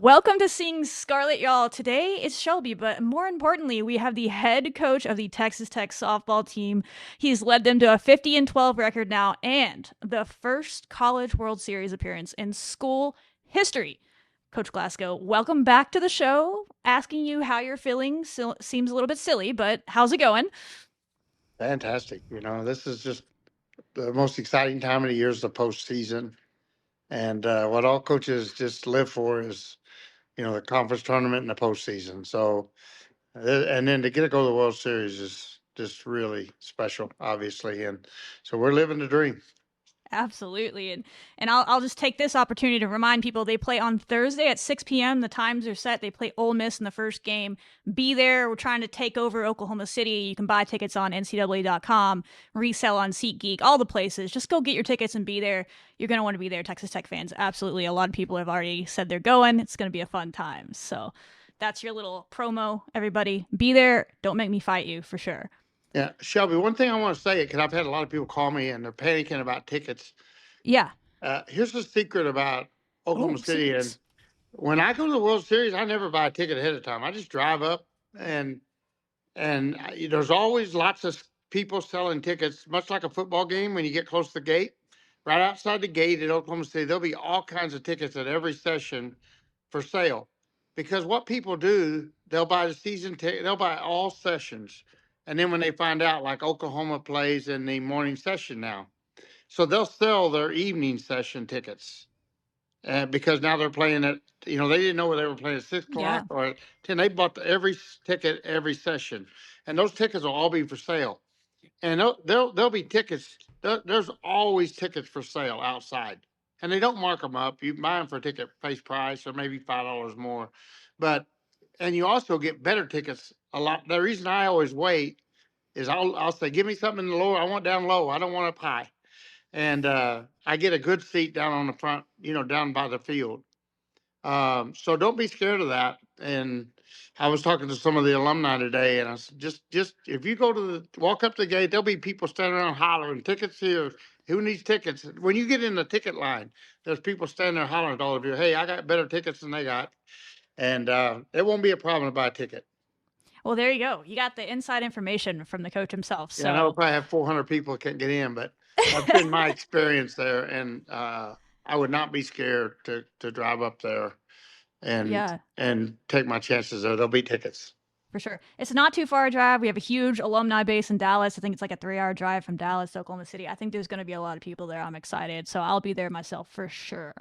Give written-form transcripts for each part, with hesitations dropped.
Welcome to Seeing Scarlet, y'all. Today it's Shelby, but more importantly, we have the head coach of the Texas Tech softball team. He's led them to a 50-12 record now and the first College World Series appearance in school history. Coach Glasgow, welcome back to the show. Asking you how you're feeling seems a little bit silly, but how's it going? Fantastic. This is just the most exciting time of the year is the postseason. And what all coaches just live for is, the conference tournament and the postseason. So, and then to get to go to the World Series is just really special, obviously. And so we're living the dream. Absolutely. And I'll just take this opportunity to remind people they play on Thursday at 6 p.m. The times are set. They play Ole Miss in the first game. Be there. We're trying to take over Oklahoma City. You can buy tickets on NCAA.com, resell on SeatGeek, all the places. Just go get your tickets and be there. You're going to want to be there, Texas Tech fans. Absolutely. A lot of people have already said they're going. It's going to be a fun time. So that's your little promo, everybody. Be there. Don't make me fight you for sure. Yeah. Shelby, one thing I want to say, because I've had a lot of people call me and they're panicking about tickets. Yeah. Here's the secret about Oklahoma Oh, City. And secrets. when I go to the World Series, I never buy a ticket ahead of time. I just drive up and there's always lots of people selling tickets, much like a football game. When you get close to the gate, right outside the gate at Oklahoma City, there'll be all kinds of tickets at every session for sale. Because what people do, they'll buy the season ticket, they'll buy all sessions, and then when they find out, like Oklahoma plays in the morning session now, so they'll sell their evening session tickets because now they're playing at, they didn't know where they were playing at 6 o'clock Yeah. or at 10. They bought every ticket every session, and those tickets will all be for sale. And there'll be tickets. There's always tickets for sale outside, and they don't mark them up. You buy them for a ticket face price or maybe $5 more, but and you also get better tickets a lot. The reason I always wait is I'll say, give me something in the lower. I want down low. I don't want up high, and I get a good seat down on the front, down by the field. So don't be scared of that. And I was talking to some of the alumni today, and I said, just if you go to walk up to the gate, there'll be people standing around hollering, tickets here. Who needs tickets? When you get in the ticket line, there's people standing there hollering to all of you, hey, I got better tickets than they got. And it won't be a problem to buy a ticket. Well, there you go. You got the inside information from the coach himself. Yeah, I know So, if I have 400 people that can't get in, but that's been my experience there. And I would not be scared to drive up there and yeah, take my chances there. There'll be tickets. for sure. It's not too far a drive. We have a huge alumni base in Dallas. I think it's like a 3 hour drive from Dallas to Oklahoma City. I think there's going to be a lot of people there. I'm excited. So, I'll be there myself for sure.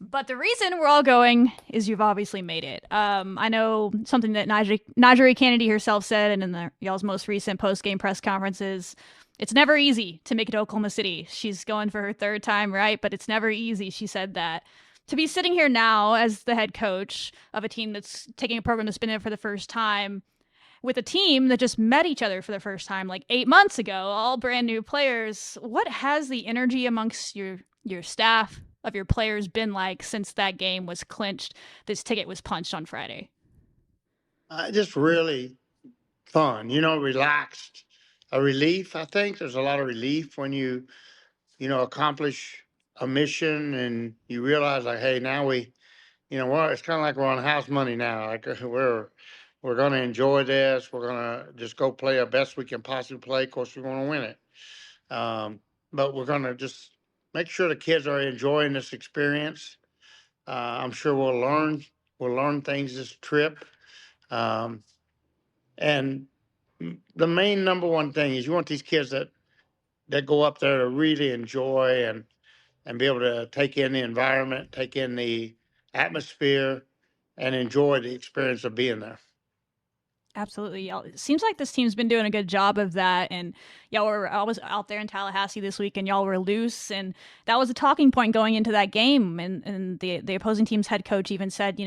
But the reason we're all going is you've obviously made it. I know something that NiJa Kennedy herself said, and in y'all's most recent post game press conferences, it's never easy to make it to Oklahoma City. She's going for her third time, right? But it's never easy. She said that. To be sitting here now as the head coach of a team that's taking a program that's been in for the first time, with a team that just met each other for the first time like 8 months ago, all brand new players. What has the energy amongst your staff of your players been like since that game was clinched? This ticket was punched on Friday. Just really fun, relaxed, a relief. I think there's a lot of relief when you accomplish a mission and you realize like, hey, now well, it's kind of like we're on house money now. Like we're going to enjoy this. We're going to just go play our best we can possibly play. Of course, we want to win it. But we're going to just make sure the kids are enjoying this experience. I'm sure we'll learn things this trip. Um, and the main number one thing is you want these kids that go up there to really enjoy and be able to take in the environment, take in the atmosphere, and enjoy the experience of being there. Absolutely. Y'all, it seems like this team's been doing a good job of that. And I was out there in Tallahassee this week and y'all were loose. And that was a talking point going into that game. And the opposing team's head coach even said,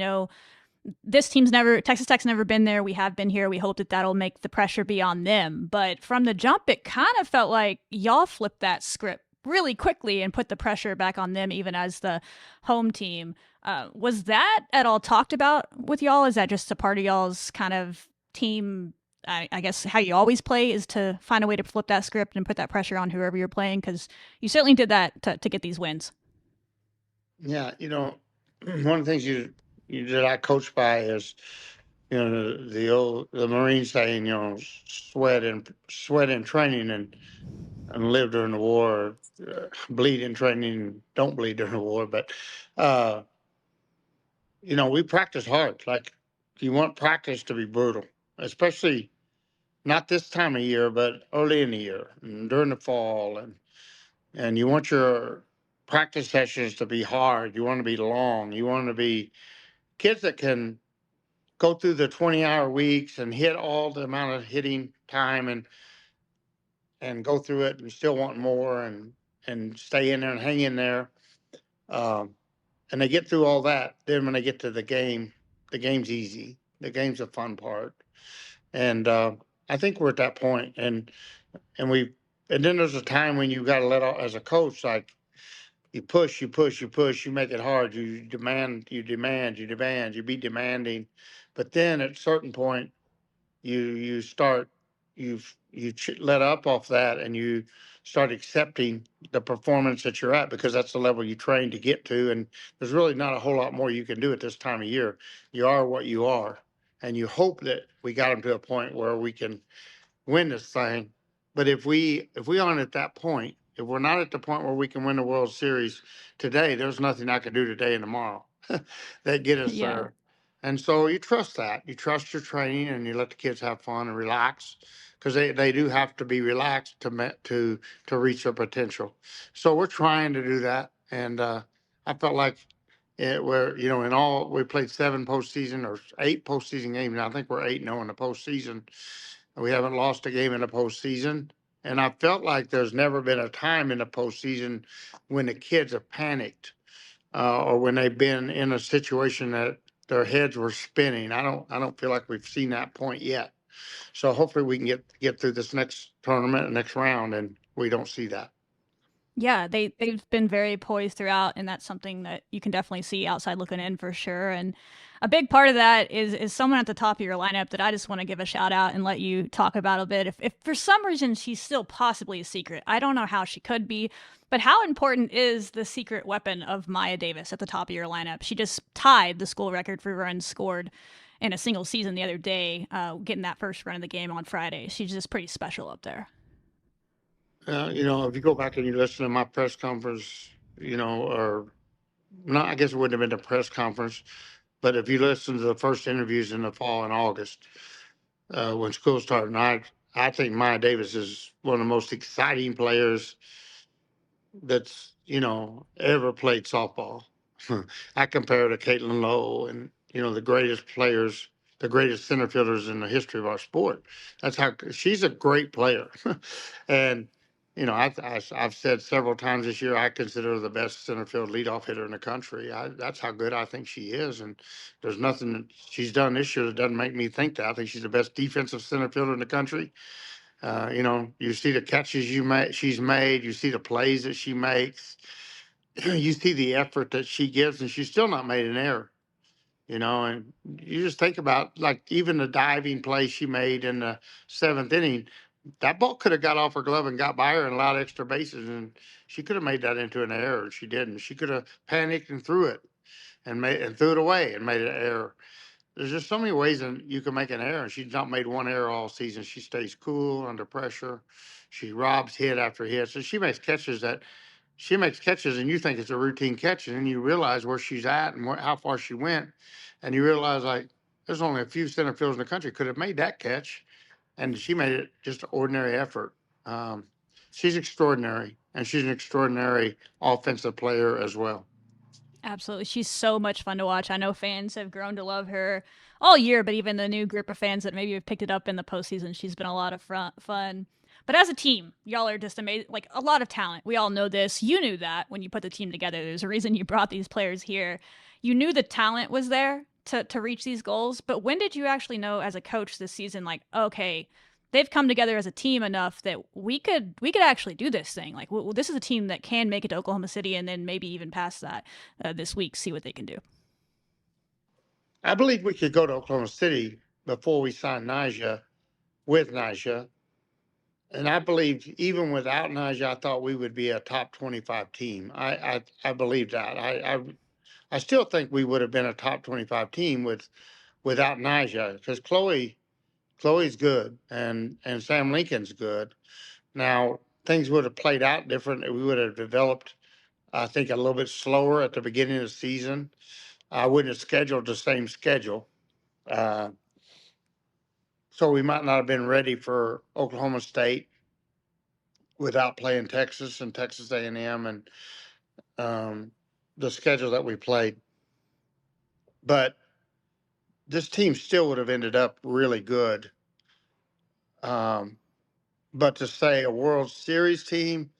Texas Tech's never been there. We have been here. We hope that that'll make the pressure be on them. But from the jump, it kind of felt like y'all flipped that script really quickly and put the pressure back on them, even as the home team. Was that at all talked about with y'all? Is that just a part of y'all's kind of team? I guess how you always play is to find a way to flip that script and put that pressure on whoever you're playing, because you certainly did that to get these wins. Yeah, one of the things that I coach by is, the Marine saying, sweat in training and live during the war, bleed in training, don't bleed during the war. But uh, we practice hard. Like, you want practice to be brutal, especially not this time of year, but early in the year and during the fall, and you want your practice sessions to be hard. You want to be long. You want to be kids that can go through the 20-hour weeks and hit all the amount of hitting time and go through it and still want more and stay in there and hang in there. Um, and they get through all that. Then when they get to the game's easy. The game's the fun part. And I think we're at that point. And we and then there's a time when you got to let off as a coach, like you push, you push, you push, you make it hard, you demand, you demand, you demand, you be demanding. But then at a certain point, you start let up off that, and you start accepting the performance that you're at, because that's the level you train to get to, and there's really not a whole lot more you can do at this time of year. You are what you are, and you hope that we got them to a point where we can win this thing. But if we aren't at that point, if we're not at the point where we can win the World Series today, there's nothing I can do today and tomorrow that get us Yeah. there. And so you trust that. You trust your training, and you let the kids have fun and relax, because they do have to be relaxed to reach their potential. So we're trying to do that. And I felt like where, in all, we played 7 postseason or 8 postseason games. Now I think we're 8-0 in the postseason. We haven't lost a game in the postseason. And I felt like there's never been a time in the postseason when the kids have panicked, or when they've been in a situation that their heads were spinning. I don't feel like we've seen that point yet. So hopefully we can get through this next tournament, next round, and we don't see that. Yeah, they've been very poised throughout, and that's something that you can definitely see outside looking in for sure. And a big part of that is someone at the top of your lineup that I just want to give a shout out and let you talk about a bit. If for some reason she's still possibly a secret, I don't know how she could be, but how important is the secret weapon of Mihyia Davis at the top of your lineup? She just tied the school record for runs scored in a single season the other day, getting that first run of the game on Friday. She's just pretty special up there. If you go back and you listen to my press conference, or not, I guess it wouldn't have been a press conference, but if you listen to the first interviews in the fall in August, when school started, and I think Mihyia Davis is one of the most exciting players that's ever played softball. I compare her to Caitlin Lowe and the greatest players, the greatest center fielders in the history of our sport. That's how she's a great player, and I've said several times this year I consider her the best center field leadoff hitter in the country. That's how good I think she is, and there's nothing that she's done this year that doesn't make me think that. I think she's the best defensive center fielder in the country. You see the catches she's made. You see the plays that she makes. You see the effort that she gives, and she's still not made an error. And you just think about, like, even the diving play she made in the 7th inning. That ball could have got off her glove and got by her and allowed extra bases, and she could have made that into an error. She didn't. She could have panicked and threw it and threw it away and made an error. There's just so many ways that you can make an error, and she's not made one error all season. She stays cool under pressure. She robs hit after hit. So she makes catches, and you think it's a routine catch, and then you realize where she's at and how far she went, and you realize, like, there's only a few center fielders in the country could have made that catch, and she made it just an ordinary effort. Um, she's extraordinary, and she's an extraordinary offensive player as well. Absolutely. She's so much fun to watch. I know fans have grown to love her all year, but even the new group of fans that maybe have picked it up in the postseason, she's been a lot of fun. But as a team, y'all are just amazing. Like, a lot of talent. We all know this. You knew that when you put the team together. There's a reason you brought these players here. You knew the talent was there to reach these goals. But when did you actually know as a coach this season, like, okay, they've come together as a team enough that we could actually do this thing. Like, this is a team that can make it to Oklahoma City and then maybe even past that this week, see what they can do. I believe we could go to Oklahoma City before we signed NiJa with NiJa. And I believed even without NiJa, I thought we would be a top 25 team. I believe that. I still think we would have been a top 25 team without NiJa, because Chloe's good and Sam Lincoln's good. Now things would have played out different. We would have developed, I think, a little bit slower at the beginning of the season. I wouldn't have scheduled the same schedule. Uh, so we might not have been ready for Oklahoma State without playing Texas and Texas A&M and the schedule that we played. But this team still would have ended up really good. Um, but to say a World Series team,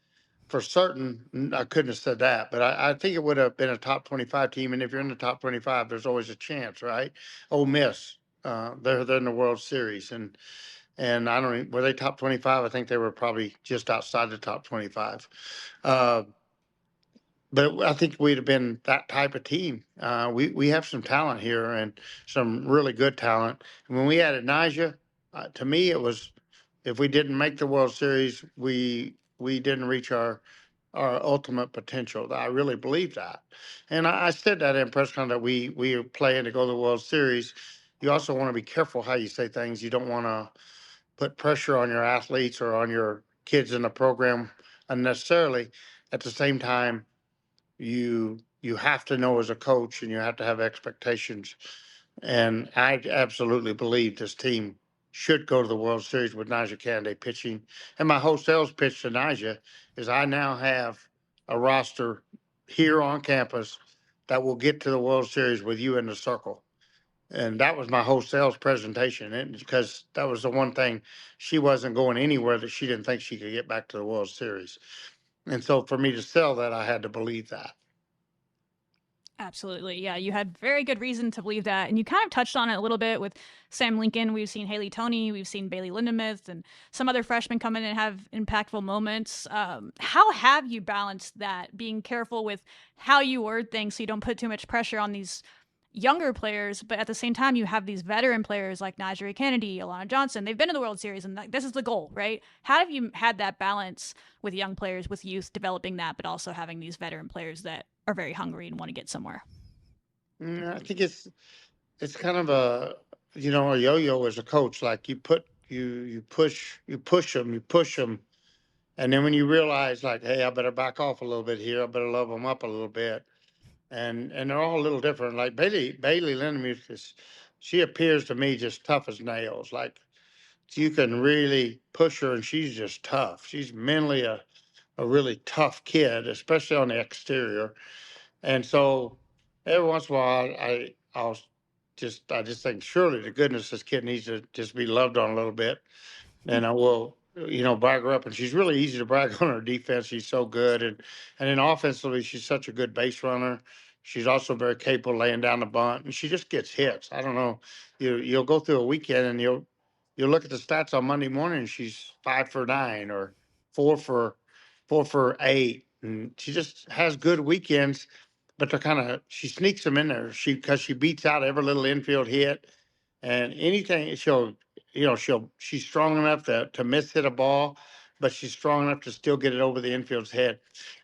for certain, I couldn't have said that. But I think it would have been a top 25 team. And if you're in the top 25, there's always a chance, right? Ole Miss, they're in the World Series. And I don't even, were they top 25? I think they were probably just outside the top 25. Uh, but I think we'd have been that type of team. We have some talent here and some really good talent. And when we added NiJa, to me it was, if we didn't make the World Series, we didn't reach our ultimate potential. I really believe that, and I said that in press conference that we are playing to go to the World Series. You also want to be careful how you say things. You don't want to put pressure on your athletes or on your kids in the program unnecessarily. At the same time, you have to know as a coach and you have to have expectations. And I absolutely believe this team should go to the World Series with NiJa Candidate pitching. And my whole sales pitch to NiJa is I now have a roster here on campus that will get to the World Series with you in the circle. And that was my whole sales presentation. And because that was the one thing, she wasn't going anywhere that she didn't think she could get back to the World Series. And so for me to sell that, I had to believe that. Absolutely. Yeah, you had very good reason to believe that. And you kind of touched on it a little bit with Sam Lincoln. We've seen Haley Toney, we've seen Bailey Lindemith, and some other freshmen come in and have impactful moments. How have you balanced that, being careful with how you word things so you don't put too much pressure on these younger players, but at the same time, you have these veteran players like NiJa Kennedy, Alana Johnson. They've been in the World Series, and this is the goal, right? How have you had that balance with young players, with youth, developing that, but also having these veteran players that are very hungry and want to get somewhere? I think it's kind of a yo-yo as a coach. Like you push them, and then when you realize like, hey, I better back off a little bit here. I better love them up a little bit, and they're all a little different. Like Bailey Lindemuth she appears to me just tough as nails. Like you can really push her, and she's just tough. She's mentally a really tough kid, especially on the exterior. And so every once in a while, I just think surely to goodness this kid needs to just be loved on a little bit, and I will, brag her up. And she's really easy to brag on her defense. She's so good, and then offensively, she's such a good base runner. She's also very capable of laying down the bunt, and she just gets hits. I don't know, you'll go through a weekend and you'll look at the stats on Monday morning, and she's 5 for 9 or 4 for 8, and she just has good weekends. But they're kind of, she sneaks them in there. Because she beats out every little infield hit, and anything she's strong enough to miss hit a ball, but she's strong enough to still get it over the infield's head.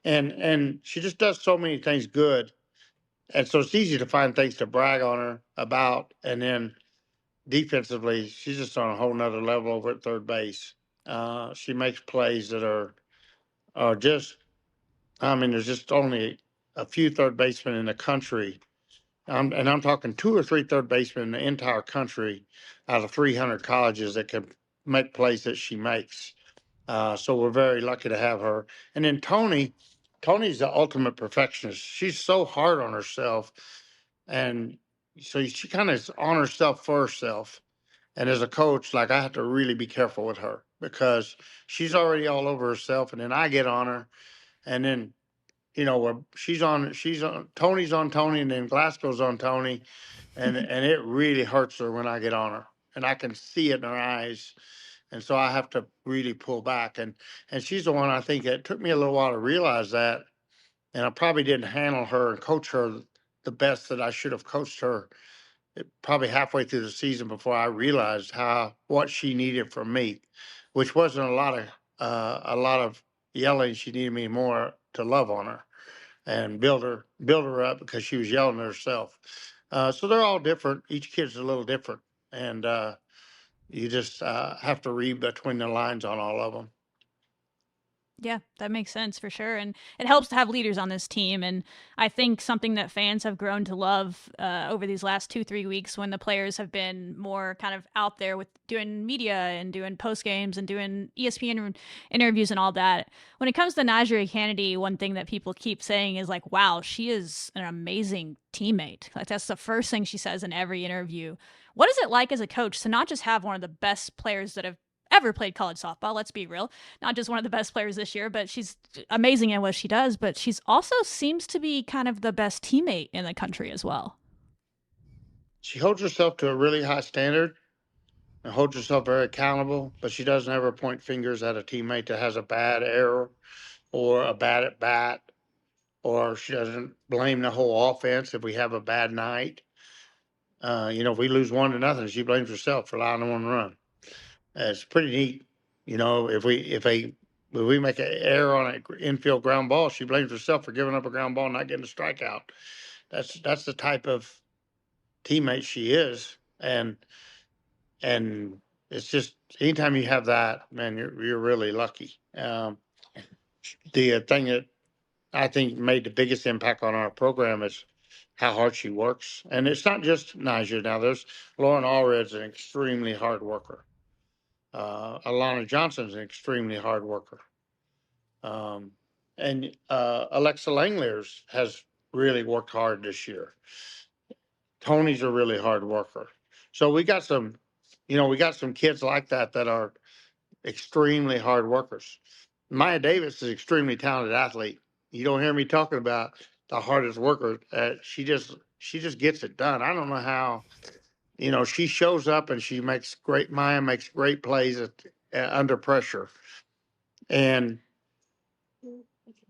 And she just does so many things good. And so it's easy to find things to brag on her about. And then defensively, she's just on a whole nother level over at third base. She makes plays that are just, I mean, there's just only a few third basemen in the country. And I'm talking 2 or 3 third basemen in the entire country out of 300 colleges that can make plays that she makes. So we're very lucky to have her. And then Tony's the ultimate perfectionist. She's so hard on herself. And so she kind of is on herself for herself. And as a coach, like I have to really be careful with her because she's already all over herself. And then I get on her. And then where she's on Tony's on Tony, and then Glasgow's on Tony, and it really hurts her when I get on her, and I can see it in her eyes, and so I have to really pull back, and she's the one I think it took me a little while to realize that, and I probably didn't handle her and coach her the best that I should have coached her. Probably halfway through the season before I realized what she needed from me, which wasn't a lot of yelling. She needed me more to love on her. and build her up because she was yelling at herself. So they're all different. Each kid's a little different, and you just have to read between the lines on all of them. Yeah, that makes sense for sure. And it helps to have leaders on this team. And I think something that fans have grown to love over these last 2, 3 weeks when the players have been more kind of out there with doing media and doing post games and doing ESPN interviews and all that. When it comes to NiJa Kennedy, one thing that people keep saying is like, wow, she is an amazing teammate. Like that's the first thing she says in every interview. What is it like as a coach to not just have one of the best players that have ever played college softball, let's be real, not just one of the best players this year, but she's amazing at what she does. But she's also seems to be kind of the best teammate in the country as well. She holds herself to a really high standard and holds herself very accountable, but she doesn't ever point fingers at a teammate that has a bad error or a bad at bat, or she doesn't blame the whole offense if we have a bad night. If we lose 1-0, she blames herself for allowing one run. It's pretty neat. If we make an error on an infield ground ball, she blames herself for giving up a ground ball and not getting a strikeout. That's the type of teammate she is, and it's just anytime you have that, man, you're really lucky. The thing that I think made the biggest impact on our program is how hard she works, and it's not just NiJa. Now, there's Lauren Allred's an extremely hard worker. Alana Johnson's an extremely hard worker. And Alexa Langley's has really worked hard this year. Tony's a really hard worker. So we got some kids like that are extremely hard workers. Mihyia Davis is an extremely talented athlete. You don't hear me talking about the hardest worker. She just gets it done. I don't know how. She shows up and Mihyia makes great plays under pressure, and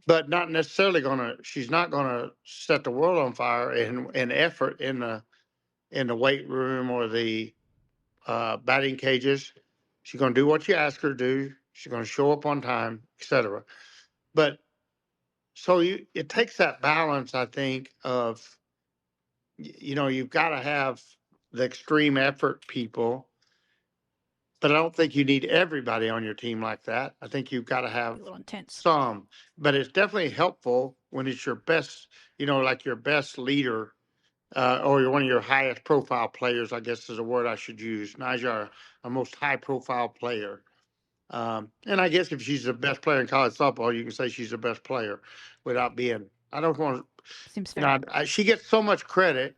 but not necessarily she's not gonna set the world on fire in effort in the weight room or the batting cages. She's gonna do what you ask her to do. She's gonna show up on time, etc. But so it takes that balance, I think, of you've got to have the extreme effort people, but I don't think you need everybody on your team like that. I think you've got to Be have a little intense. some, but it's definitely helpful when it's your best, like your best leader, or you're one of your highest profile players, I guess is a word I should use. NiJa, our most high profile player. And I guess if she's the best player in college softball, you can say she's the best player without being. I don't want Seems to, fair. she gets so much credit,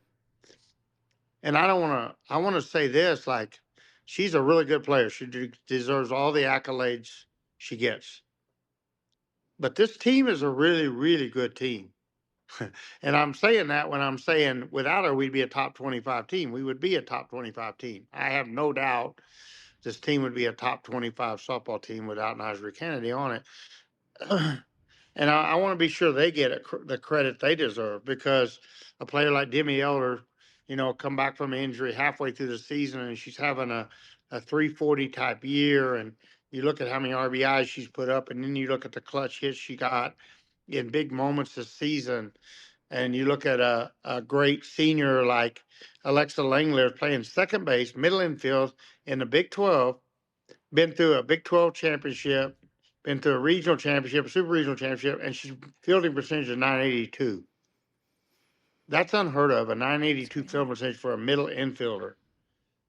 and I don't want to. I want to say this: like, she's a really good player. She deserves all the accolades she gets. But this team is a really, really good team. And I'm saying that when I'm saying without her, we'd be a top 25 team. We would be a top 25 team. I have no doubt this team would be a top 25 softball team without NiJa Kennedy on it. And I want to be sure they get the credit they deserve, because a player like Demi Elder, come back from an injury halfway through the season and she's having a 340 type year. And you look at how many RBIs she's put up, and then you look at the clutch hits she got in big moments this season. And you look at a great senior like Alexa Langley playing second base, middle infield in the Big 12, been through a Big 12 championship, been through a regional championship, a super regional championship, and she's fielding percentage of 982. That's unheard of, a That's 982 crazy. field percentage for a middle infielder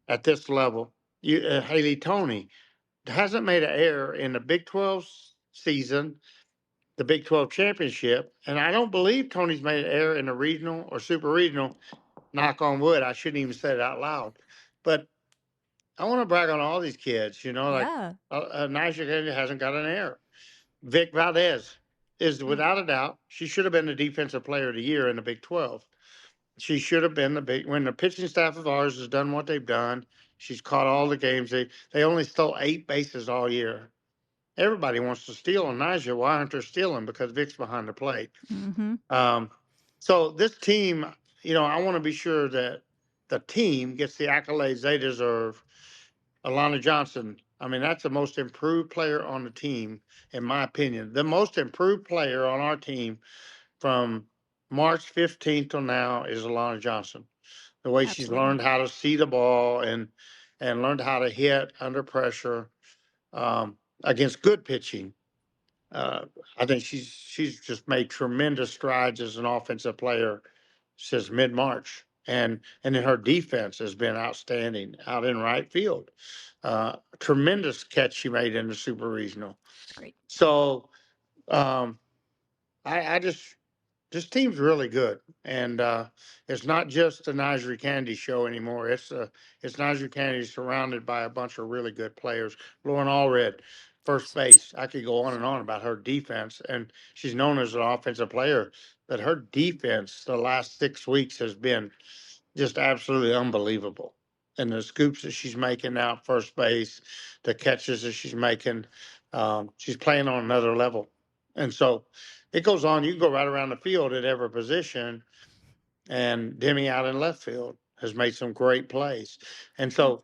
at this level. Haley Tony hasn't made an error in the Big 12 season, the Big 12 championship, and I don't believe Tony's made an error in the regional or super regional. Knock on wood, I shouldn't even say it out loud. But I want to brag on all these kids, like Yeah. NiJa hasn't got an error. Vic Valdez is Mm. without a doubt, she should have been the defensive player of the year in the Big 12. She should have been when the pitching staff of ours has done what they've done. She's caught all the games. They only stole 8 bases all year. Everybody wants to steal on NiJa. Why aren't they stealing? Because Vic's behind the plate. Mm-hmm. Um, so this team, I want to be sure that the team gets the accolades they deserve. Alana Johnson, I mean, that's the most improved player on the team, in my opinion. The most improved player on our team from March 15th till now is Alana Johnson. The way she's Absolutely. learned how to see the ball and learned how to hit under pressure against good pitching. Uh, I think she's just made tremendous strides as an offensive player since mid March, and then her defense has been outstanding out in right field. Tremendous catch she made in the Super Regional. It's great. So um, I just this team's really good, and it's not just the NiJa Kennedy show anymore. It's NiJa Kennedy surrounded by a bunch of really good players. Lauren Allred, first base. I could go on and on about her defense, and she's known as an offensive player. But her defense the last 6 weeks has been just absolutely unbelievable. And the scoops that she's making now at first base, the catches that she's making, she's playing on another level. And so it goes on. You can go right around the field at every position. And Demi out in left field has made some great plays. And so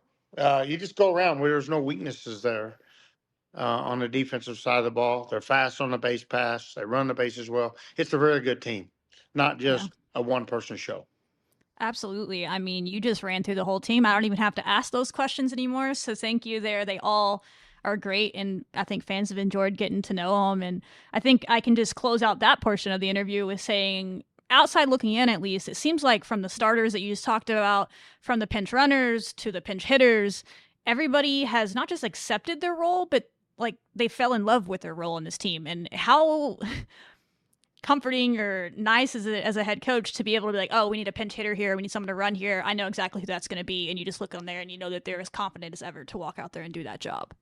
you just go around where there's no weaknesses there on the defensive side of the ball. They're fast on the base pass. They run the bases well. It's a very good team, not Yeah. just a one person show. Absolutely. I mean, you just ran through the whole team. I don't even have to ask those questions anymore. So thank you there. They all are great. And I think fans have enjoyed getting to know them. And I think I can just close out that portion of the interview with saying, outside looking in at least, it seems like from the starters that you just talked about, from the pinch runners to the pinch hitters, everybody has not just accepted their role, but like they fell in love with their role in this team. And how comforting or nice as a head coach to be able to be like, oh, we need a pinch hitter here, we need someone to run here. I know exactly who that's going to be, and you just look on there and you know that they're as confident as ever to walk out there and do that job.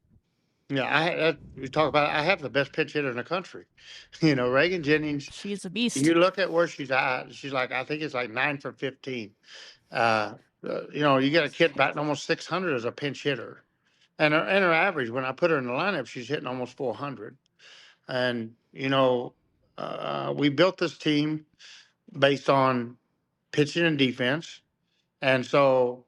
Yeah, we talk about. I have the best pinch hitter in the country. Reagan Jennings. She's a beast. You look at where she's at. She's like, I think it's like 9 for 15. Uh, you got a kid batting almost 600 as a pinch hitter, and her average when I put her in the lineup, she's hitting almost 400. And we built this team based on pitching and defense, and so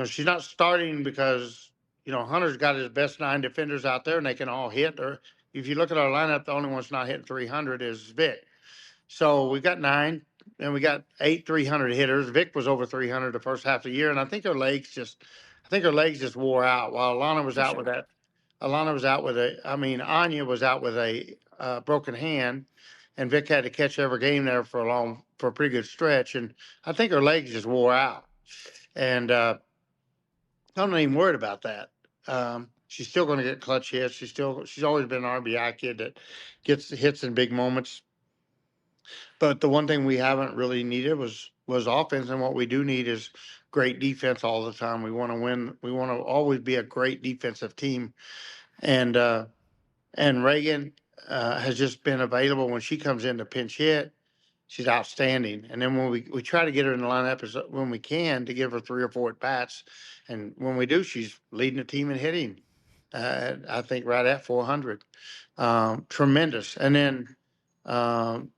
she's not starting because, Hunter's got his best 9 defenders out there and they can all hit. Or if you look at our lineup, the only one's not hitting 300 is Vic. So we got 9 and we got 8 300 hitters. Vic was over 300 the first half of the year. And I think her legs just wore out while Alana was For out with sure. that. Alana was out with Anya was out with a broken hand, and Vic had to catch every game there for a pretty good stretch. And I think her legs just wore out. And I'm not even worried about that. She's still going to get clutch hits. She's always been an RBI kid that gets the hits in big moments. But the one thing we haven't really needed was offense, and what we do need is great defense all the time. We want to win. We want to always be a great defensive team, and Reagan has just been available when she comes in to pinch hit. She's outstanding. And then when we try to get her in the lineup is when we can to give her 3 or 4 at bats. And when we do, she's leading the team in hitting. I think right at 400. Tremendous. And then um,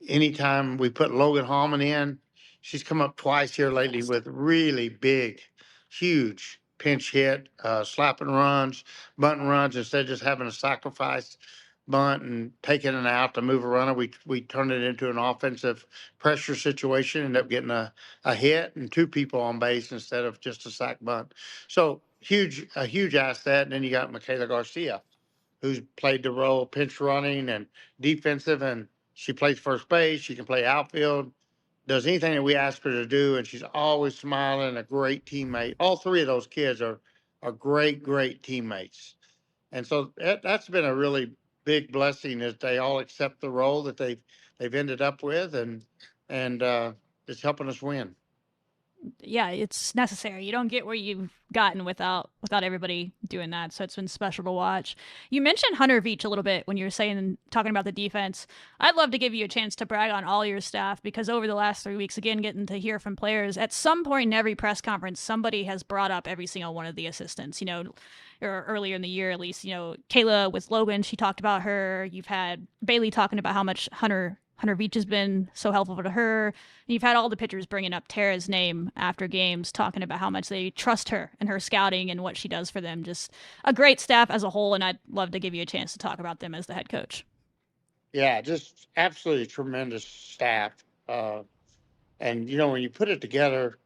anytime we put Logan Hallman in, she's come up twice here lately with really big, huge pinch hit, slapping runs, bunting runs instead of just having a sacrifice bunt and taking it out to move a runner. We turned it into an offensive pressure situation, end up getting a hit and 2 people on base instead of just a sack bunt. So a huge asset. And then you got Mihyia Garcia, who's played the role pinch running and defensive, and she plays first base. She can play outfield, does anything that we ask her to do, and she's always smiling. A great teammate. All 3 of those kids are great teammates, and so that's been a really big blessing that they all accept the role that they've ended up with, and it's helping us win. Yeah, it's necessary. You don't get where you've gotten without everybody doing that. So it's been special to watch. You mentioned Hunter Veach a little bit when you were talking about the defense. I'd love to give you a chance to brag on all your staff because over the last 3 weeks, again, getting to hear from players at some point in every press conference, somebody has brought up every single one of the assistants. Or earlier in the year, at least, Kayla with Logan, she talked about her. You've had Bailey talking about how much Hunter Veach has been so helpful to her. And you've had all the pitchers bringing up Tara's name after games, talking about how much they trust her and her scouting and what she does for them. Just a great staff as a whole, and I'd love to give you a chance to talk about them as the head coach. Yeah, just absolutely tremendous staff. And when you put it together,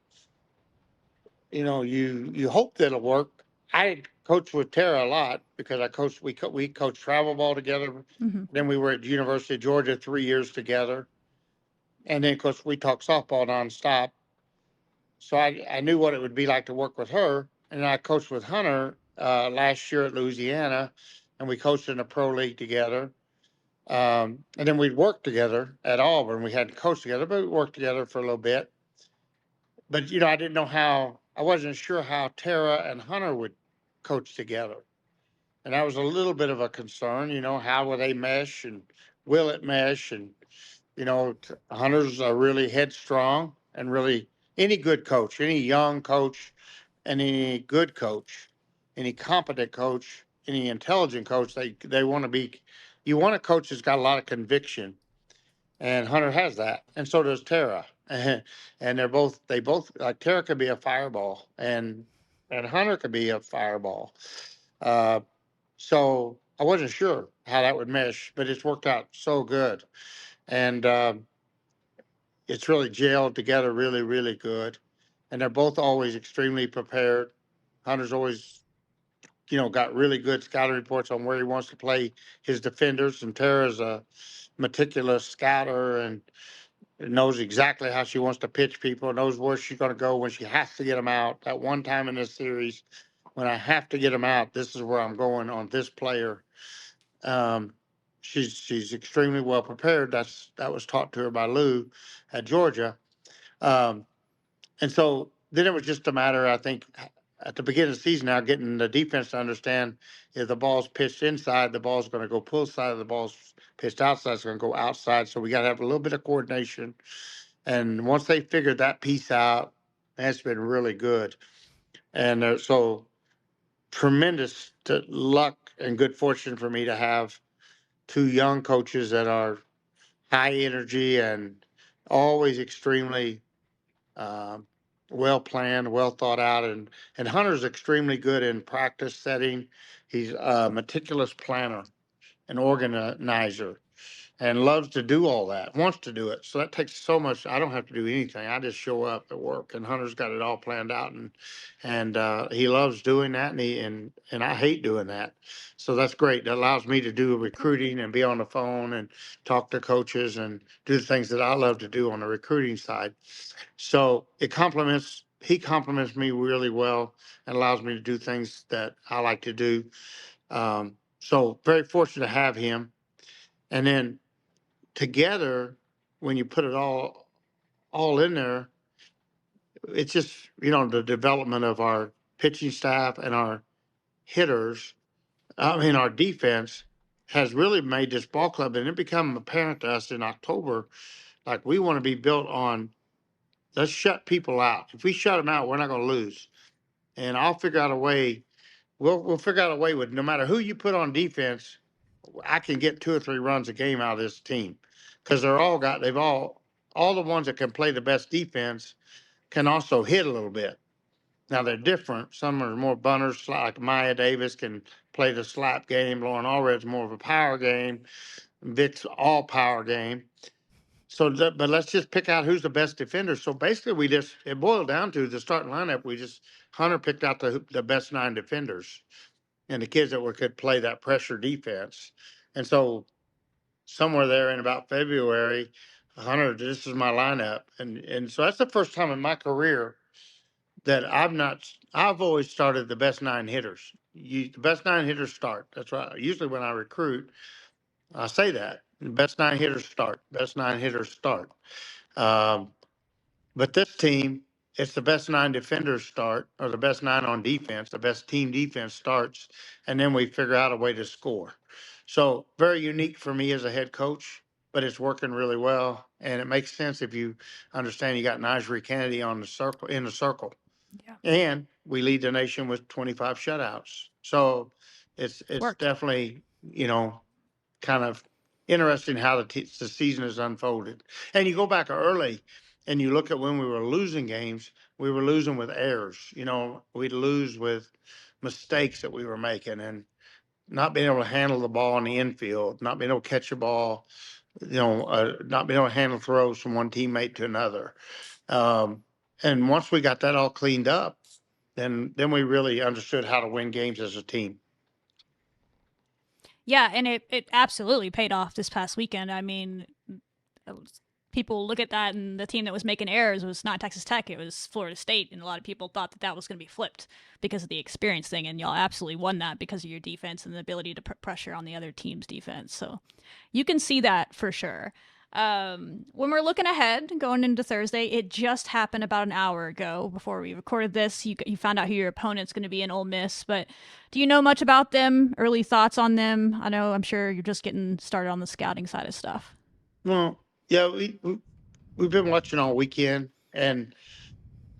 you hope that it'll work. I coached with Tara a lot because we coached travel ball together. Hmm. Then we were at the University of Georgia 3 years together, and then of course we talked softball nonstop. So I knew what it would be like to work with her. And I coached with Hunter last year at Louisiana, and we coached in a pro league together. And then we'd worked together at Auburn. We hadn't coached together, but we worked together for a little bit. But I didn't know I wasn't sure how Tara and Hunter would coach together. And that was a little bit of a concern, how will they mesh and will it mesh? And, Hunter's really headstrong and really any good coach, any young coach, and any good coach, any competent coach, any intelligent coach, they want to be, you want a coach that's got a lot of conviction, and Hunter has that, and so does Tara. And they both like Tara could be a fireball, and Hunter could be a fireball. Uh, so I wasn't sure how that would mesh, but it's worked out so good, and it's really gelled together really, really good. And they're both always extremely prepared. Hunter's always, got really good scouting reports on where he wants to play his defenders, and Tara's a meticulous scouter and knows exactly how she wants to pitch people, knows where she's going to go when she has to get them out. That one time in this series, when I have to get them out, this is where I'm going on this player. Um, she's extremely well prepared. That was taught to her by Lou at Georgia. Um, and so then it was just a matter, I think, at the beginning of the season now, getting the defense to understand if the ball's pitched inside, the ball's going to go pull side, if the ball's pitched outside, it's going to go outside. So we got to have a little bit of coordination. And once they figured that piece out, that's been really good. And so tremendous luck and good fortune for me to have two young coaches that are high energy and always extremely um, well planned, well thought out, and Hunter's extremely good in practice setting. He's a meticulous planner, an organizer, and loves to do all that, wants to do it. So that takes so much. I don't have to do anything. I just show up at work, and Hunter's got it all planned out, and he loves doing that, and I hate doing that. So that's great. That allows me to do recruiting and be on the phone and talk to coaches and do the things that I love to do on the recruiting side. So he compliments me really well and allows me to do things that I like to do. So very fortunate to have him. And then together, when you put it all in there, it's just, the development of our pitching staff and our hitters, I mean, our defense has really made this ball club, and it became apparent to us in October, like we want to be built on, let's shut people out. If we shut them out, we're not going to lose. And I'll figure out a way. We'll figure out a way with no matter who you put on defense, I can get 2 or 3 runs a game out of this team because they've all the ones that can play the best defense can also hit a little bit. Now they're different. Some are more bunters, like Mihyia Davis can play the slap game. Lauren Allred's more of a power game. Vic's all power game. So, but let's just pick out who's the best defender. So basically, it boiled down to the starting lineup. Hunter picked out the best 9 defenders and the kids that could play that pressure defense. And so somewhere there in about February, Hunter, this is my lineup. And so that's the first time in my career that I've always started the best 9 hitters. The best 9 hitters start. That's right. Usually when I recruit, I say that. The best 9 hitters start. Best 9 hitters start. Um, but this team, it's the best 9 defenders start, or the best 9 on defense, the best team defense starts, and then we figure out a way to score. So very unique for me as a head coach, but it's working really well, and it makes sense if you understand you got Najee Kennedy on the circle in the circle, Yeah. and we lead the nation with 25 shutouts. So It's it's worked. definitely kind of interesting how the season has unfolded. And you go back early and you look at when we were losing games, we were losing with errors. We'd lose with mistakes that we were making. And not being able to handle the ball in the infield, not being able to catch the ball, not being able to handle throws from one teammate to another. Um, and once we got that all cleaned up, then we really understood how to win games as a team. Yeah, and it absolutely paid off this past weekend. I mean, people look at that, and the team that was making errors was not Texas Tech, it was Florida State, and a lot of people thought that that was going to be flipped because of the experience thing, and y'all absolutely won that because of your defense and the ability to put pressure on the other team's defense. So you can see that for sure. When we're looking ahead, going into Thursday, it just happened about an hour ago before we recorded this. You found out who your opponent's going to be in Ole Miss, but do you know much about them? Early thoughts on them? I'm sure you're just getting started on the scouting side of stuff. Well, yeah, we've been watching all weekend, and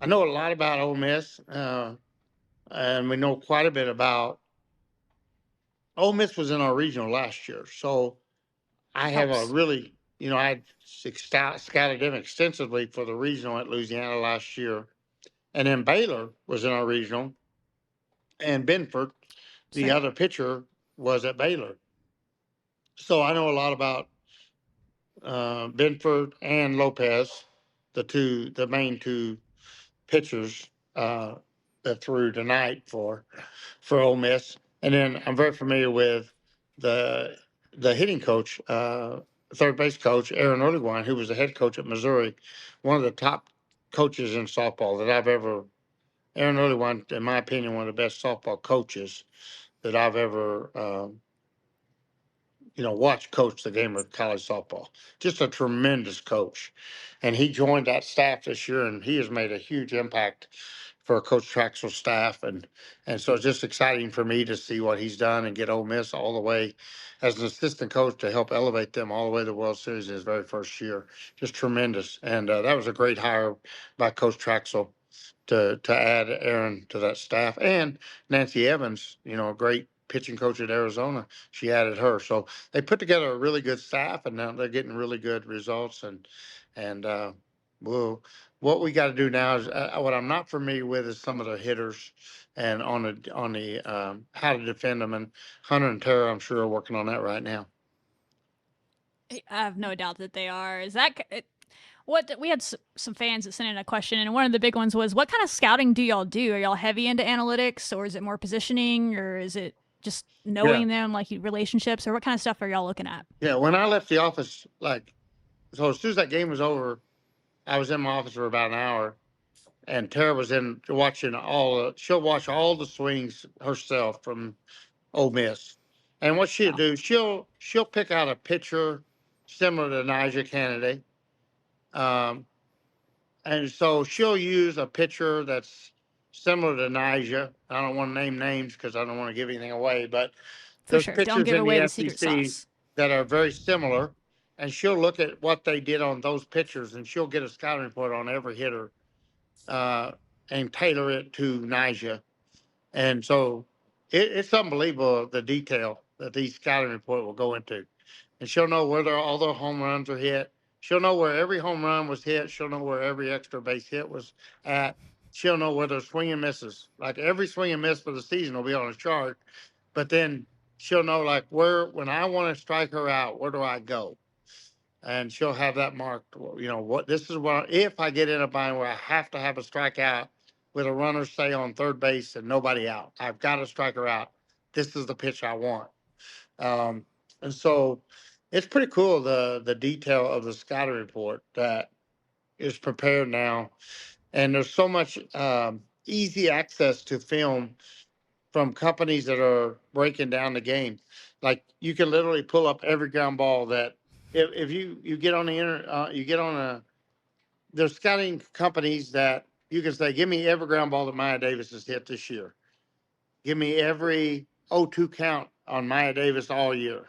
I know a lot about Ole Miss, and we know quite a bit about Ole Miss was in our regional last year, so I have a Helps. really, I scouted them extensively for the regional at Louisiana last year, and then Baylor was in our regional, and Benford, the Same. other pitcher, was at Baylor. So I know a lot about Benford and Lopez, the main two pitchers that threw tonight for Ole Miss, and then I'm very familiar with the the hitting coach, third base coach Aaron Earlywine, who was the head coach at Missouri, one of the top coaches in softball that I've ever. Aaron Earlywine, in my opinion, one of the best softball coaches that I've ever watch coach the game of college softball. Just a tremendous coach. And he joined that staff this year, and he has made a huge impact for Coach Traxel's staff. And so it's just exciting for me to see what he's done and get Ole Miss all the way as an assistant coach to help elevate them all the way to the World Series in his very first year. Just tremendous. And that was a great hire by Coach Traxel to add Aaron to that staff, and Nancy Evans, a great pitching coach at Arizona. She added her, so they put together a really good staff, and now they're getting really good results. And well, what we got to do now is what I'm not familiar with is some of the hitters, and on the how to defend them. And Hunter and Tara, I'm sure, are working on that right now. I have no doubt that they are. Is that what we had some fans that sent in a question, and one of the big ones was, what kind of scouting do y'all do? Are y'all heavy into analytics, or is it more positioning, or is it just Yeah, knowing them, like relationships, or what kind of stuff are y'all looking at? yeah. When I left the office, so as soon as that game was over, I was in my office for about an hour, and Tara was in watching she'll watch all the swings herself from Ole Miss. And what she'll Wow, do, she'll pick out a pitcher similar to NiJa Kennedy. Um, and so she'll use a pitcher that's similar to NiJa. I don't want to name names because I don't want to give anything away, but for there's sure. Don't pitchers give in away the the secret SEC sauce. that are very similar. And she'll look at what they did on those pitchers, and she'll get a scouting report on every hitter uh, and tailor it to NiJa. And so it's unbelievable the detail that these scouting report will go into. And she'll know where all their home runs are hit. She'll know where every home run was hit. She'll know where every extra base hit was at. She'll know where their swing and misses. Like every swing and miss for the season will be on a chart. But then she'll know like when I want to strike her out, where do I go? And she'll have that marked. What this is what if I get in a bind where I have to have a strikeout with a runner stay on third base and nobody out. I've got to strike her out. This is the pitch I want. Um, and so it's pretty cool the detail of the scouting report that is prepared now, and there's so much easy access to film from companies that are breaking down the game. Like you can literally pull up every ground ball that if you get on the internet, you get on a there's scouting companies that you can say, give me every ground ball that Mihyia Davis has hit this year. Give me every 0-2 count on Mihyia Davis all year.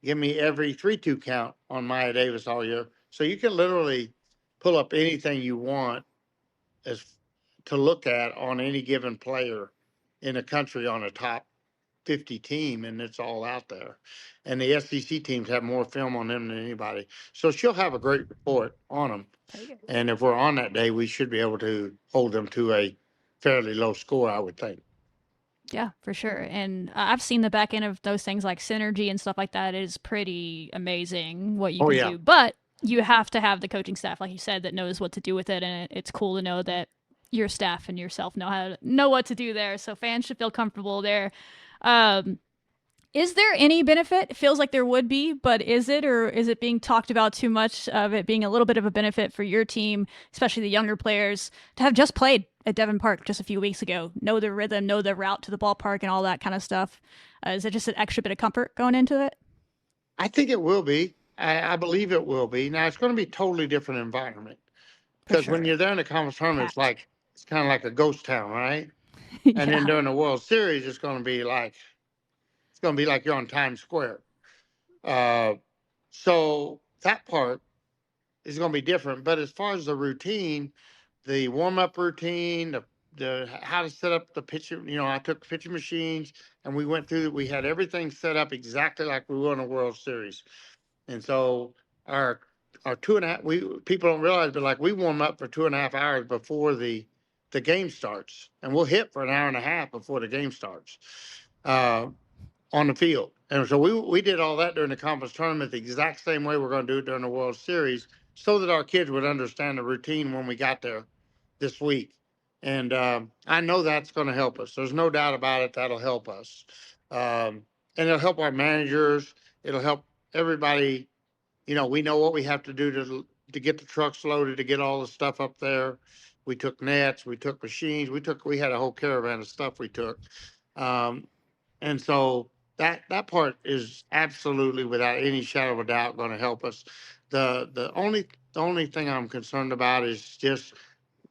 Give me every 3-2 count on Mihyia Davis all year. So you can literally pull up anything you want as to look at on any given player in a country on a top 50 team, and it's all out there. And the SEC teams have more film on them than anybody. So she'll have a great report on them. Very good. And if we're on that day, we should be able to hold them to a fairly low score, I would think. Yeah, for sure. And I've seen the back end of those things like synergy and stuff like that. It is pretty amazing what you Oh can yeah. do. But you have to have the coaching staff, like you said, that knows what to do with it. And it's cool to know that your staff and yourself know what to do there. So fans should feel comfortable there. Um, is there any benefit? It feels like there would be, but is it, or is it being talked about too much of it being a little bit of a benefit for your team, especially the younger players, to have just played at Devon Park just a few weeks ago, know the rhythm, know the route to the ballpark, and all that kind of stuff? Is it just an extra bit of comfort going into it? I think it will be. I believe it will be. Now it's going to be a totally different environment For because when sure. you're there in the conference tournament, Packed. it's kind of like a ghost town, right? And then Yeah. during the World Series, it's going to be like you're on Times Square. Uh, so that part is going to be different. But as far as the routine, the warm up routine, the how to set up the pitcher, I took pitching machines and we went through. We had everything set up exactly like we won a World Series. And so our our 2.5, we people don't realize, but like we warm up for 2.5 hours before the game starts, and we'll hit for an hour and a half before the game starts uh, on the field. And so we did all that during the conference tournament the exact same way we're going to do it during the World Series, so that our kids would understand the routine when we got there this week. And I know that's going to help us. There's no doubt about it. That'll help us, and it'll help our managers. It'll help everybody. We know what we have to do to get the trucks loaded, to get all the stuff up there. We took nets, we took machines, we had a whole caravan of stuff we took. Um, and so that part is absolutely without any shadow of a doubt going to help us. The only thing I'm concerned about is just,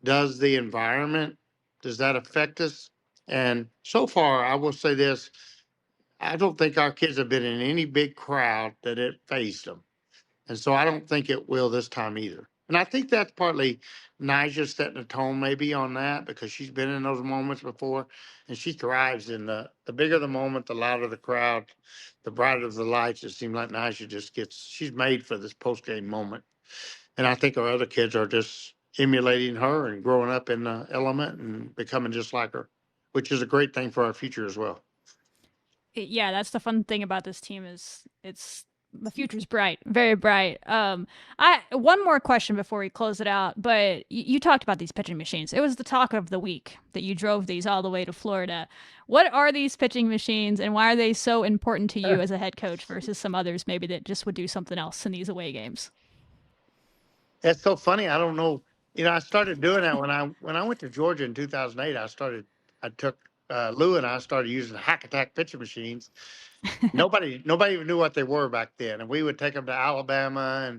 does the environment, does that affect us? And so far, I will say this: I don't think our kids have been in any big crowd that it phased them. And so I don't think it will this time either. And I think that's partly NiJa setting a tone maybe on that, because she's been in those moments before and she thrives in the bigger the moment, the louder the crowd, the brighter the lights. It seems like NiJa she's made for this post game moment. And I think our other kids are just emulating her and growing up in the element and becoming just like her, which is a great thing for our future as well. Yeah, that's the fun thing about this team is it's the future's bright, very bright. I one more question before we close it out. But you talked about these pitching machines. It was the talk of the week that you drove these all the way to Florida. What are these pitching machines, and why are they so important to you as a head coach versus some others maybe that just would do something else in these away games? That's so funny. I don't know. I started doing that when I went to Georgia in 2008. I took Lou and I started using hack attack pitcher machines. Nobody even knew what they were back then, and we would take them to Alabama,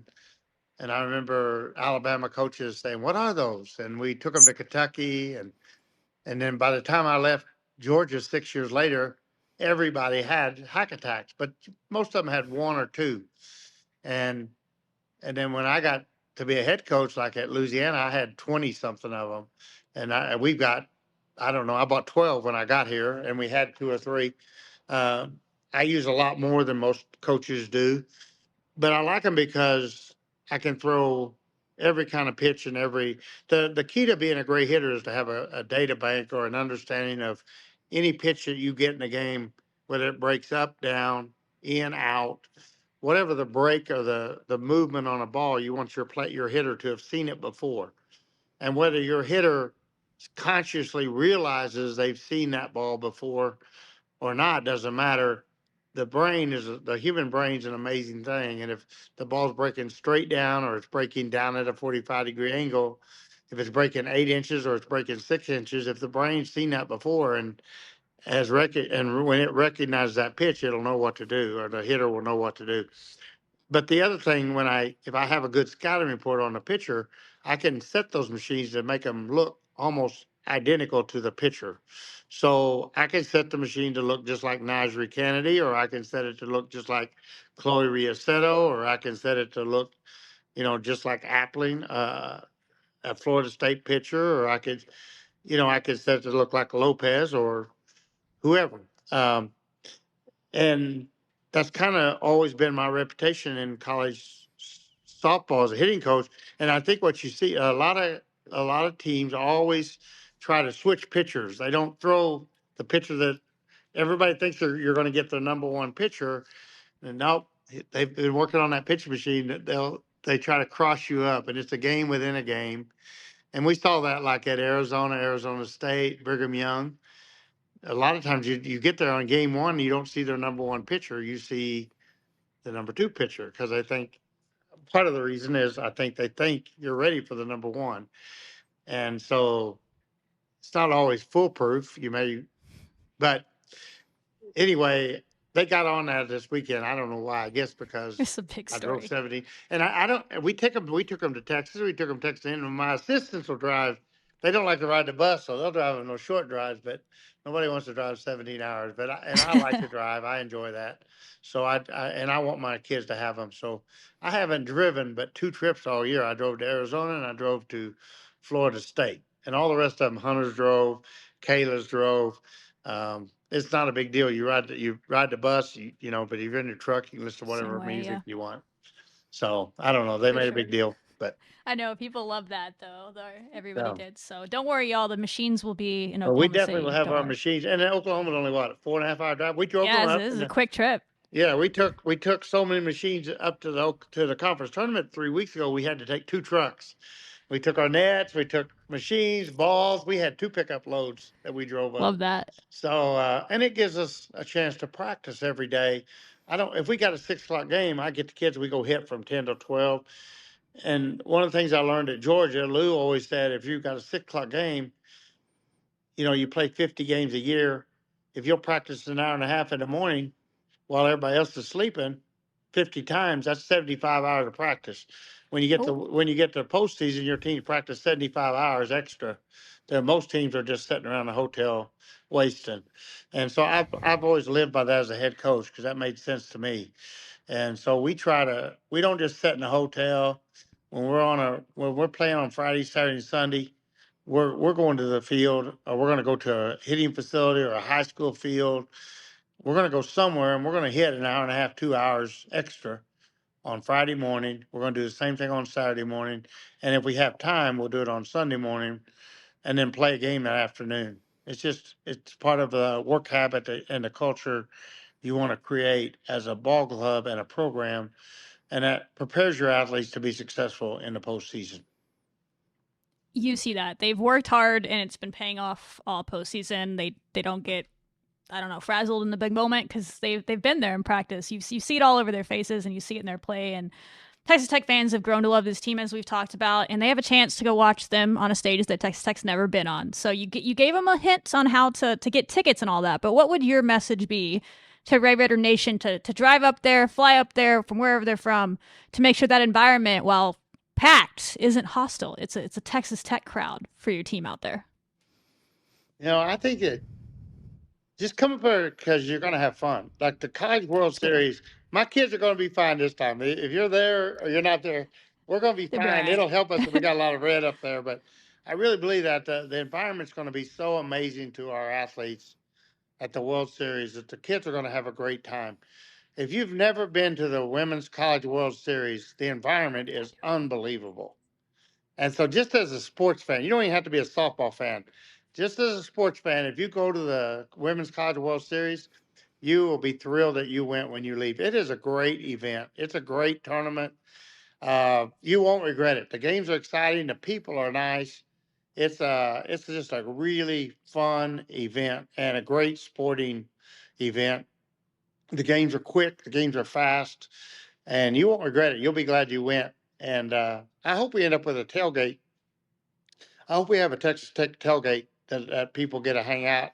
and I remember Alabama coaches saying, "What are those?" And we took them to Kentucky, and then by the time I left Georgia 6 years later, everybody had hack attacks, but most of them had one or two, and and then when I got to be a head coach, like at Louisiana, I had 20 something of them. We've got, I don't know, I bought 12 when I got here, and we had two or three. Uh, I use a lot more than most coaches do, but I like them because I can throw every kind of pitch and the key to being a great hitter is to have a data bank or an understanding of any pitch that you get in the game, whether it breaks up, down, in, out, whatever the break or the movement on a ball, you want your hitter to have seen it before. And whether your hitter consciously realizes they've seen that ball before or not doesn't matter. The human brain's an amazing thing, and if the ball's breaking straight down or it's breaking down at a 45-degree angle, if it's breaking 8 inches or it's breaking 6 inches, if the brain's seen that before and when it recognizes that pitch, it'll know what to do, or the hitter will know what to do. But the other thing, if I have a good scouting report on the pitcher, I can set those machines to make them look almost identical to the pitcher. So I can set the machine to look just like Najee Kennedy, or I can set it to look just like Chloe Riasetto, or I can set it to look, just like Appling, a Florida State pitcher, or I could set it to look like Lopez or whoever. Um, and that's kind of always been my reputation in college softball as a hitting coach. And I think what you see, a lot of teams always try to switch pitchers. They don't throw the pitcher that everybody thinks you're going to get the number one pitcher, and nope, they've been working on that pitching machine. That they try to cross you up, and it's a game within a game. And we saw that like at Arizona, Arizona State, Brigham Young. A lot of times you get there on game one, and you don't see their number one pitcher. You see the number two pitcher because I think part of the reason is I think they think you're ready for the number one. And so it's not always foolproof. You may, but anyway, they got on that this weekend. I don't know why. I guess because It's a big I drove story. 70, and I don't. We took them to Texas. We took them to Texas, and my assistants will drive. They don't like to ride the bus, so they'll drive on those short drives. But nobody wants to drive 17 hours. But I like to drive. I enjoy that. So I want my kids to have them. So I haven't driven but two trips all year. I drove to Arizona and I drove to Florida State, and all the rest of them, Hunters drove, Kayla's drove. It's not a big deal. You ride the bus, but if you're in your truck, you can listen to Same whatever way, music yeah, you want. So I don't know. They for made a sure. big deal, but I know people love that though. Everybody yeah. did. So don't worry, y'all. The machines will be in Well, we Oklahoma definitely will City. have Don't our worry. machines. And then Oklahoma's only what, 4.5 hour drive. We drove them Yeah, up, this is and a quick trip. yeah, we took so many machines up to the conference tournament 3 weeks ago. We had to take two trucks. We took our nets, we took machines, balls. We had two pickup loads that we drove up. Love that. So, and it gives us a chance to practice every day. If we got a 6 o'clock game, I get the kids, we go hit from 10 to 12. And one of the things I learned at Georgia, Lou always said, if you've got a 6 o'clock game, you play 50 games a year. If you'll practice an hour and a half in the morning while everybody else is sleeping, 50 times, that's 75 hours of practice. Oh, When you get to postseason, your team practice 75 hours extra. Most teams are just sitting around the hotel wasting. And so I've always lived by that as a head coach because that made sense to me. And so we don't just sit in a hotel when we're playing on Friday, Saturday, and Sunday. We're going to the field, or we're going to go to a hitting facility or a high school field. We're going to go somewhere and we're going to hit an hour and a half, 2 hours extra on Friday morning. We're going to do the same thing on Saturday morning. And if we have time, we'll do it on Sunday morning and then play a game that afternoon. It's part of the work habit and the culture you want to create as a ball club and a program, and that prepares your athletes to be successful in the postseason. you see that they've worked hard and it's been paying off all postseason. They don't get, I don't know, frazzled in the big moment because they've been there in practice. You see it all over their faces and you see it in their play. And Texas Tech fans have grown to love this team, as we've talked about, and they have a chance to go watch them on a stage that Texas Tech's never been on. So you gave them a hint on how to get tickets and all that. But what would your message be to Red Raider Nation to drive up there, fly up there from wherever they're from, to make sure that environment, while packed, isn't hostile? It's a Texas Tech crowd for your team out there. I think it just come up here because you're going to have fun. Like the College World Yeah, Series, my kids are going to be fine this time. If you're there or you're not there, we're going to be they'll be all fine. right. It'll help us if we got a lot of red up there. But I really believe that the environment's going to be so amazing to our athletes at the World Series that the kids are going to have a great time. If you've never been to the Women's College World Series, the environment is unbelievable. And so, just as a sports fan, you don't even have to be a softball fan. Just as a sports fan, if you go to the Women's College World Series, you will be thrilled that you went when you leave. It is a great event. It's a great tournament. You won't regret it. The games are exciting. The people are nice. It's just a really fun event and a great sporting event. The games are quick. The games are fast, and you won't regret it. You'll be glad you went. And I hope we end up with a tailgate. I hope we have a Texas Tech tailgate that people get to hang out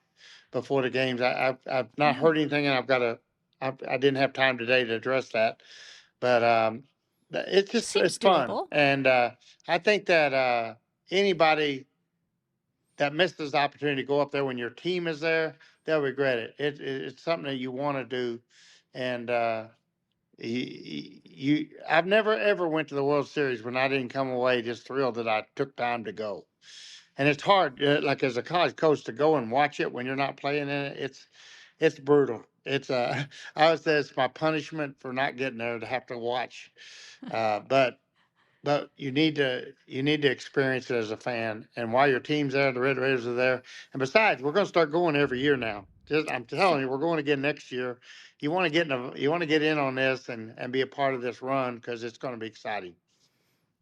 before the games. I've not Yeah, heard anything, and I didn't have time today to address that, but it's seems fun, doable. and I think that anybody that misses the opportunity to go up there when your team is there, they'll regret it. It's something that you want to do, and I've never ever went to the World Series when I didn't come away just thrilled that I took time to go. And it's hard, like as a college coach, to go and watch it when you're not playing in it. It's brutal. I would say it's my punishment for not getting there to have to watch. But you need to experience it as a fan. And while your team's there, the Red Raiders are there. And besides, we're going to start going every year now. Just, I'm telling you, we're going again next year. You want to get in on this and be a part of this run because it's going to be exciting.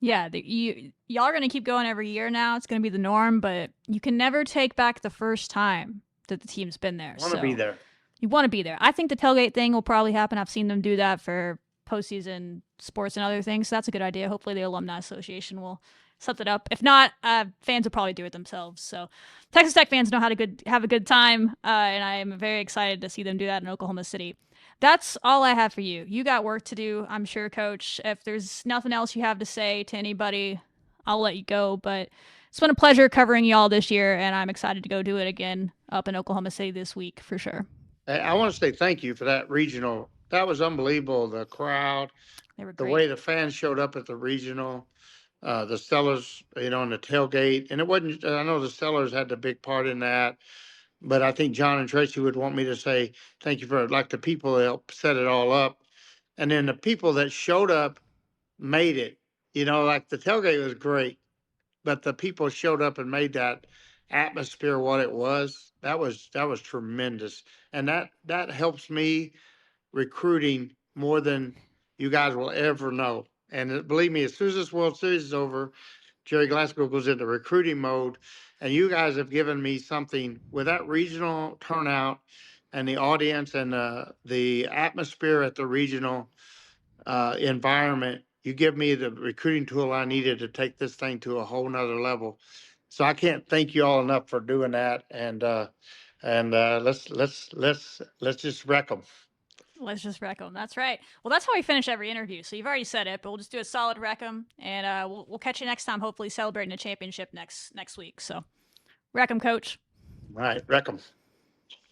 Yeah, y'all are gonna keep going every year now. It's gonna be the norm, but you can never take back the first time that the team's been there. Want to be So there. you want to be there. I think the tailgate thing will probably happen. I've seen them do that for postseason sports and other things. So that's a good idea. Hopefully, the Alumni Association will set that up. If not, fans will probably do it themselves. So Texas Tech fans know how to have a good time, and I am very excited to see them do that in Oklahoma City. That's all I have for you. You got work to do, I'm sure, Coach. If there's nothing else you have to say to anybody, I'll let you go. But it's been a pleasure covering y'all this year, and I'm excited to go do it again up in Oklahoma City this week for sure. I want to say thank you for that regional. That was unbelievable. The crowd, They were the great. way the fans showed up at the regional, the sellers, on the tailgate. And it wasn't, I know the sellers had the big part in that, but I think John and Tracy would want me to say thank you for like the people that helped set it all up. And then the people that showed up made it. Like the tailgate was great, but the people showed up and made that atmosphere what it was. That was tremendous. And that helps me recruiting more than you guys will ever know. And believe me, as soon as this World Series is over, Gerry Glasco goes into recruiting mode. And you guys have given me something with that regional turnout and the audience and the atmosphere at the regional environment. You give me the recruiting tool I needed to take this thing to a whole nother level. So I can't thank you all enough for doing that. And let's just wreck them. Let's just wreck them. That's right. Well, that's how we finish every interview. So you've already said it, but we'll just do a solid wreck them, and we'll catch you next time. Hopefully, celebrating a championship next week. So wreck them, Coach. All right, wreck them.